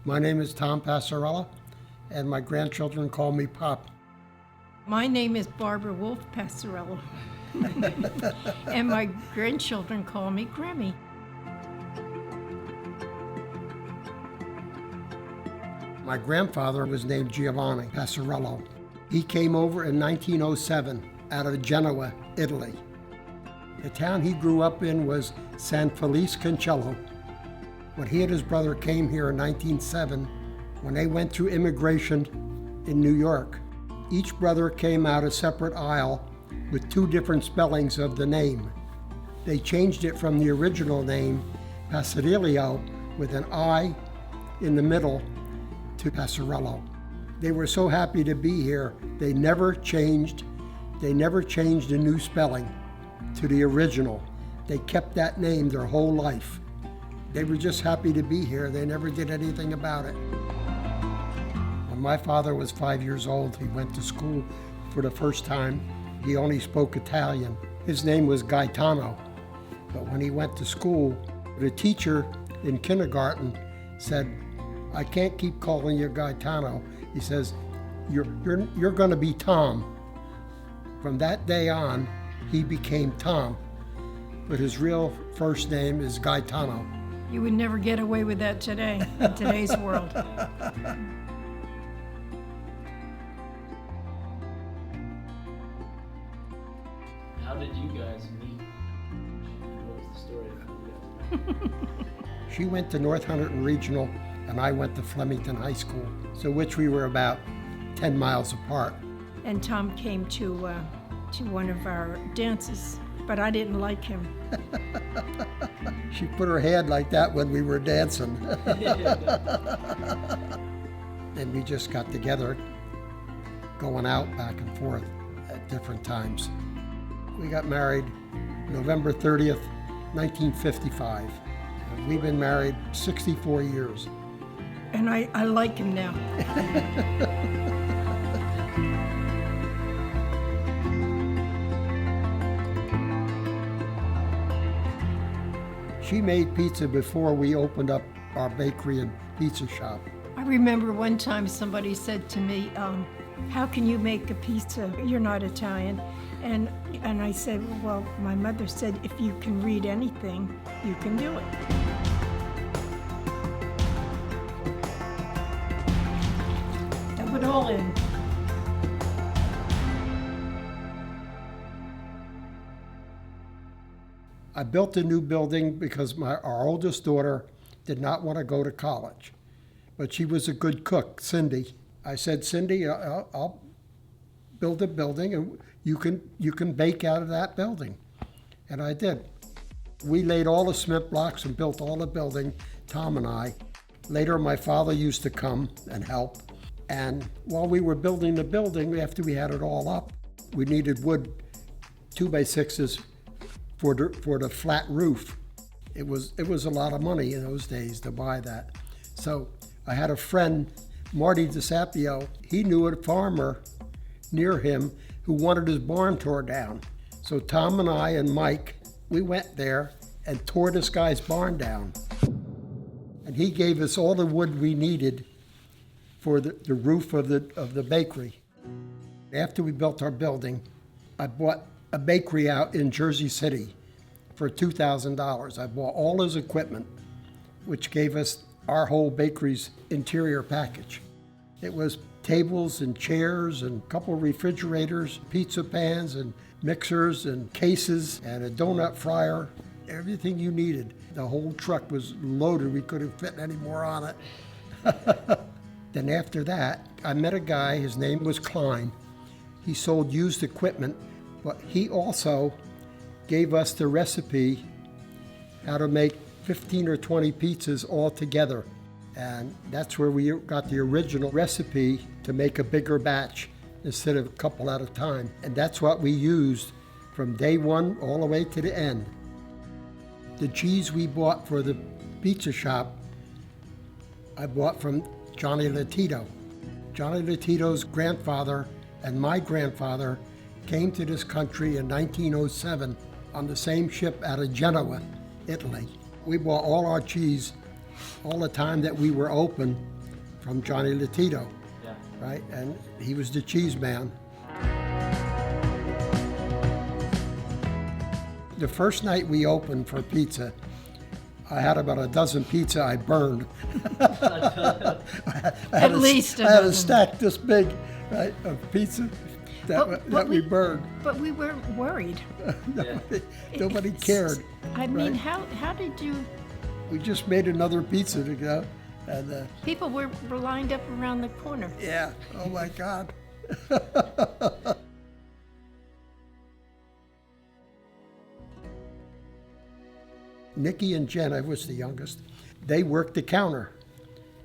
My name is Tom Passerello, and my grandchildren call me Pop. My name is Barbara Wolf Passerello, and my grandchildren call me Grammy. My grandfather was named Giovanni Passerello. He came over in 1907 out of Genoa, Italy. The town he grew up in was San Felice Cancello. When he and his brother came here in 1907, when they went through immigration in New York, each brother came out a separate aisle with two different spellings of the name. They changed it from the original name, Passerello, with an I in the middle, to Passerello. They were so happy to be here, they never changed a new spelling to the original. They kept that name their whole life. They were just happy to be here. They never did anything about it. When my father was 5 years old, he went to school for the first time. He only spoke Italian. His name was Gaetano. But when he went to school, the teacher in kindergarten said, "I can't keep calling you Gaetano." He says, you're going to be Tom. From that day on, he became Tom, but his real first name is Gaetano. You would never get away with that today, in today's world. How did you guys meet? What was the story of how you guys met? She went to North Hunterdon Regional, and I went to Flemington High School, so which we were about 10 miles apart. And Tom came to one of our dances, but I didn't like him. She put her hand like that when we were dancing. And we just got together, going out back and forth at different times. We got married November 30th, 1955. And we've been married 64 years. And I like him now. She made pizza before we opened up our bakery and pizza shop. I remember one time somebody said to me, how can you make a pizza? You're not Italian. And I said, well, my mother said, if you can read anything, you can do it. Dub it all in. I built a new building because our oldest daughter did not want to go to college, but she was a good cook, Cindy. I said, "Cindy, I'll build a building and you can bake out of that building." And I did. We laid all the cement blocks and built all the building, Tom and I. Later, my father used to come and help. And while we were building the building, after we had it all up, we needed wood 2x6s for the flat roof. It was a lot of money in those days to buy that. So I had a friend, Marty DeSapio. He knew a farmer near him who wanted his barn tore down. So Tom and I and Mike, we went there and tore this guy's barn down. And he gave us all the wood we needed for the roof of the bakery. After we built our building, I bought a bakery out in Jersey City for $2,000. I bought all his equipment, which gave us our whole bakery's interior package. It was tables and chairs and a couple of refrigerators, pizza pans and mixers and cases and a donut fryer, everything you needed. The whole truck was loaded. We couldn't fit any more on it. Then after that, I met a guy, his name was Klein. He sold used equipment, but he also gave us the recipe how to make 15 or 20 pizzas all together. And that's where we got the original recipe to make a bigger batch instead of a couple at a time. And that's what we used from day one all the way to the end. The cheese we bought for the pizza shop, I bought from Johnny Latito. Johnny Latito's grandfather and my grandfather came to this country in 1907 on the same ship out of Genoa, Italy. We bought all our cheese all the time that we were open from Johnny Latito, Yeah. right? And he was the cheese man. The first night we opened for pizza, I had about a dozen pizza I burned. At least a I had a dozen. stack this big, right, of pizza that we burned. But we weren't worried. Nobody cared. I mean, right? how did you? We just made another pizza to go, and People were lined up around the corner. yeah, oh my God. Nikki and Jenna was the youngest. They worked the counter.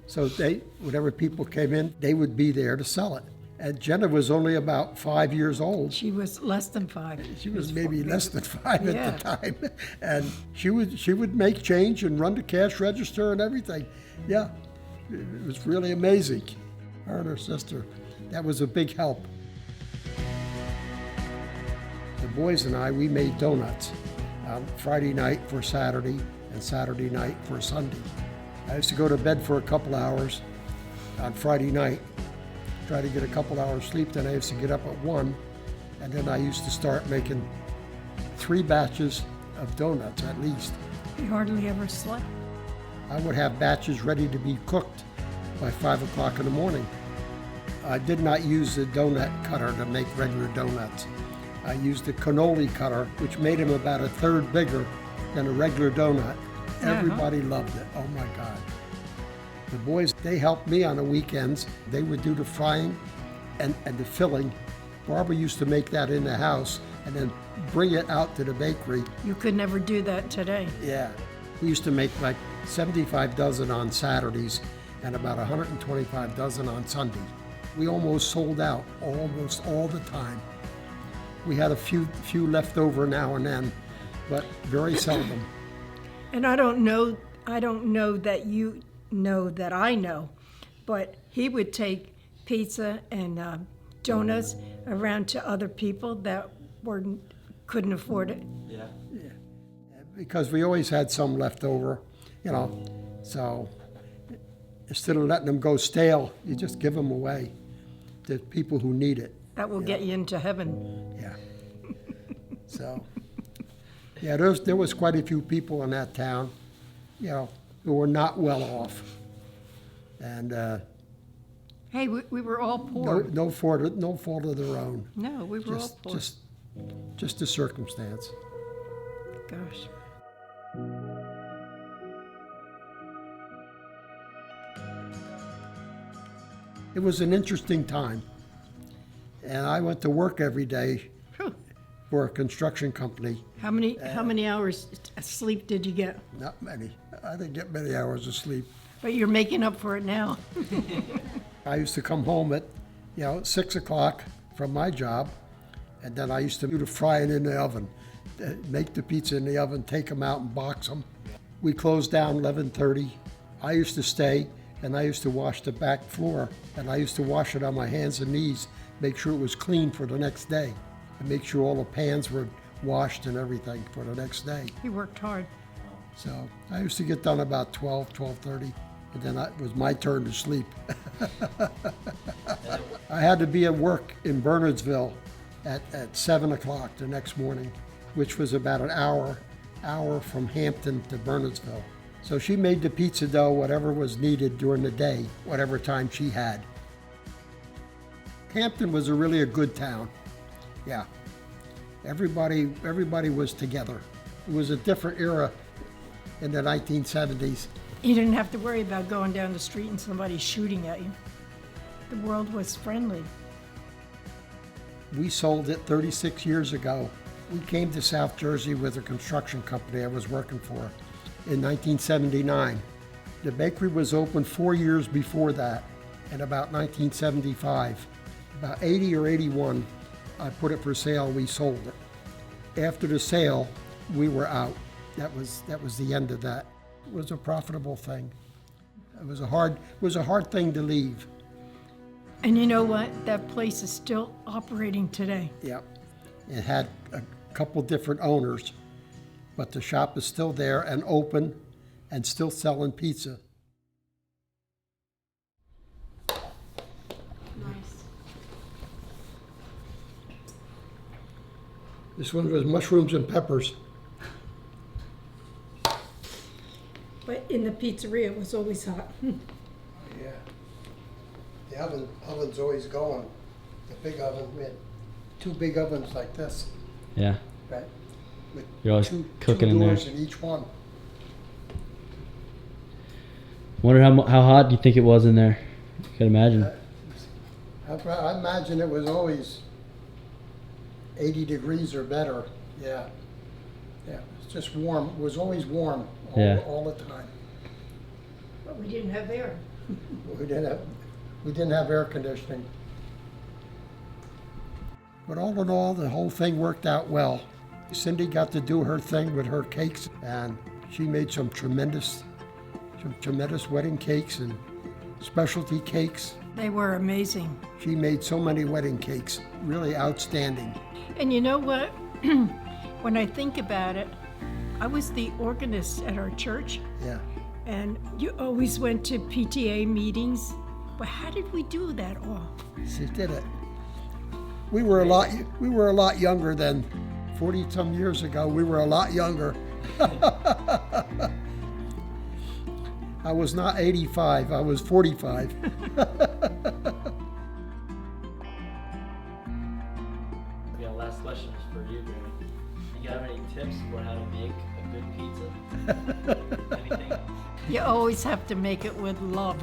So whenever people came in, they would be there to sell it. And Jenna was only about 5 years old. She was less than 5. She was maybe less than 5 Yeah. at the time. And she would make change and run the cash register and everything. Yeah, it was really amazing. Her and her sister. That was a big help. The boys and I, we made donuts on Friday night for Saturday and Saturday night for Sunday. I used to go to bed for a couple hours on Friday night, try to get a couple hours sleep, then I used to get up at 1, and then I used to start making 3 batches of donuts at least. You hardly ever slept. I would have batches ready to be cooked by 5 o'clock in the morning. I did not use the donut cutter to make regular donuts. I used the cannoli cutter, which made them about a third bigger than a regular donut. Everybody loved it. Oh my God. The boys, they helped me on the weekends. They would do the frying and the filling. Barbara used to make that in the house and then bring it out to the bakery. You could never do that today. Yeah. We used to make like 75 dozen on Saturdays and about 125 dozen on Sunday. We almost sold out almost all the time. We had a few left over now and then, but very seldom. And I don't know that you know that I know, but he would take pizza and donuts around to other people that couldn't afford it. Yeah. Because we always had some left over, so instead of letting them go stale, you just give them away to people who need it. That will get you into heaven. Yeah. So, yeah, there was quite a few people in that town, who were not well off. And Hey, we were all poor. no fault of their own. No, we were all poor. Just a circumstance. Gosh. It was an interesting time. And I went to work every day Whew. for a construction company. How many hours sleep did you get? Not many. I didn't get many hours of sleep. But you're making up for it now. I used to come home at, 6 o'clock from my job, and then I used to do the frying in the oven, make the pizza in the oven, take them out and box them. We closed down 11:30. I used to stay, and I used to wash the back floor, and I used to wash it on my hands and knees, make sure it was clean for the next day, and make sure all the pans were washed and everything for the next day. He worked hard. So I used to get done about 12:30, and then it was my turn to sleep. I had to be at work in Bernardsville at 7 o'clock the next morning, which was about an hour from Hampton to Bernardsville. So she made the pizza dough, whatever was needed during the day, whatever time she had. Hampton was really a good town. Yeah. Everybody was together. It was a different era in the 1970s. You didn't have to worry about going down the street and somebody shooting at you. The world was friendly. We sold it 36 years ago. We came to South Jersey with a construction company I was working for in 1979. The bakery was open 4 years before that, in about 1975. About 80 or 81, I put it for sale, we sold it. After the sale, we were out. That was the end of that. It was a profitable thing. It was a hard thing to leave. And you know what? That place is still operating today. Yeah. It had a couple different owners, but the shop is still there and open and still selling pizza. Nice. This one was mushrooms and peppers. But in the pizzeria, it was always hot. Yeah. The oven's always going. The big oven, we had 2 big ovens like this, Yeah. right? With You're always two cooking in there. doors in each one. Wonder how hot do you think it was in there? I can imagine. I imagine it was always 80 degrees or better. Yeah. Yeah. It's just warm. It was always warm all the time. But we didn't have air. We didn't have air conditioning. But all in all, the whole thing worked out well. Cindy got to do her thing with her cakes, and she made some tremendous wedding cakes and specialty cakes. They were amazing. She made so many wedding cakes, really outstanding. And you know what? When I think about it, I was the organist at our church, Yeah. and you always went to PTA meetings. But how did we do that all? She did it. We were a lot younger than 40-some years ago. We were a lot younger. I was not 85, I was 45. Yeah, last question is for you, Grammy. You got any tips for how to make a good pizza? Anything? You always have to make it with love,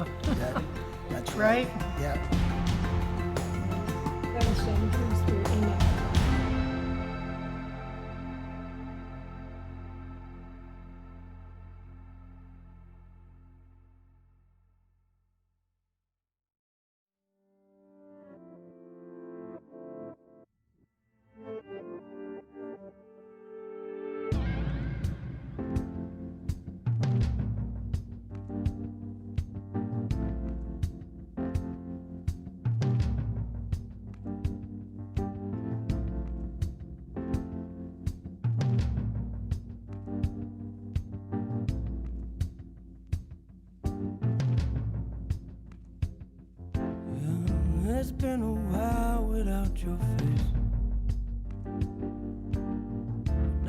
That's right? Yeah. That was in it. It's been a while without your face.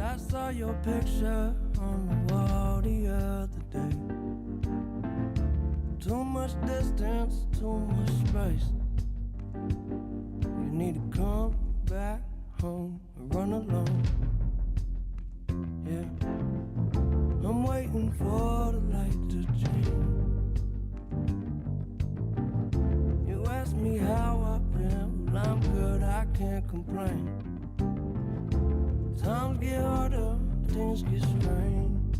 I saw your picture on the wall the other day. Too much distance, too much space. You need to come back home and run alone. Yeah, I'm waiting for the light to change. You ask me how I've been, well I'm good, I can't complain. Times get harder, things get strange.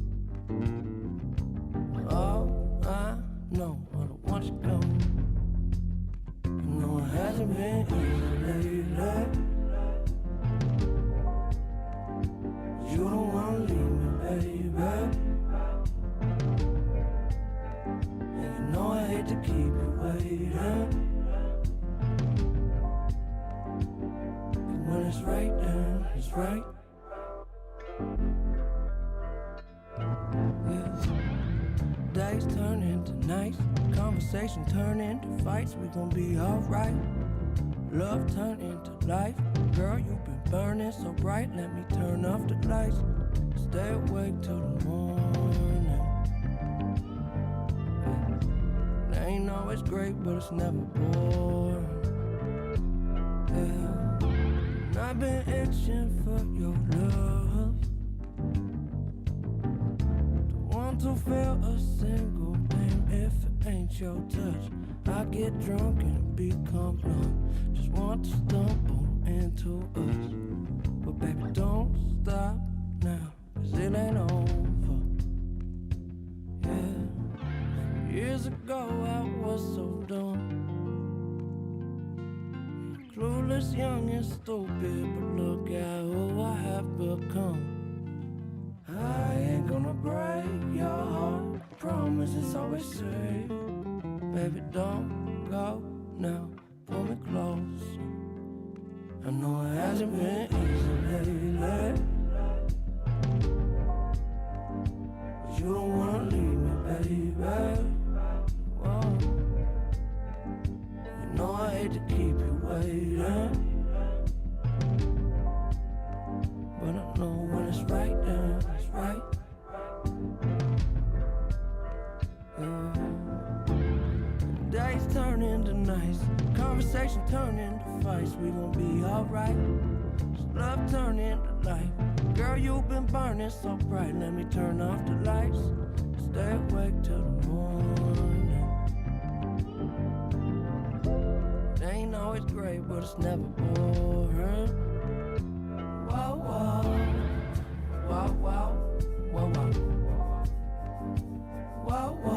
All I know, I don't want you gone. I know it hasn't been easy lately. You don't wanna leave me, baby. And you know I hate to keep you waiting. But when it's right, then it's right. Yeah. Days turn into nights, conversation turn into fights. We gon' be alright. Love turn into life. Girl, you've been burning so bright. Let me turn off the lights. Stay awake till the morning. It ain't always great, but it's never boring. Yeah. And I've been itching for your love. Don't want to feel a single thing if it ain't your touch. I get drunk and become numb. Just want to stumble into us. But baby, don't stop now, 'cause it ain't over. Yeah. Years ago I was so dumb. Clueless, young and stupid, but look at who I have become. I ain't gonna break your heart, promise it's always safe. Baby, don't go now, pull me close. I know it hasn't been easy lately, but you don't wanna leave me. days turn into nights, conversation turn into fights. We gon' be alright. Love turn into life. Girl, you've been burning so bright. Let me turn off the lights. Stay awake till the morning. It ain't always great, but it's never boring. Whoa, whoa. Whoa, whoa. Whoa, whoa. Whoa, whoa.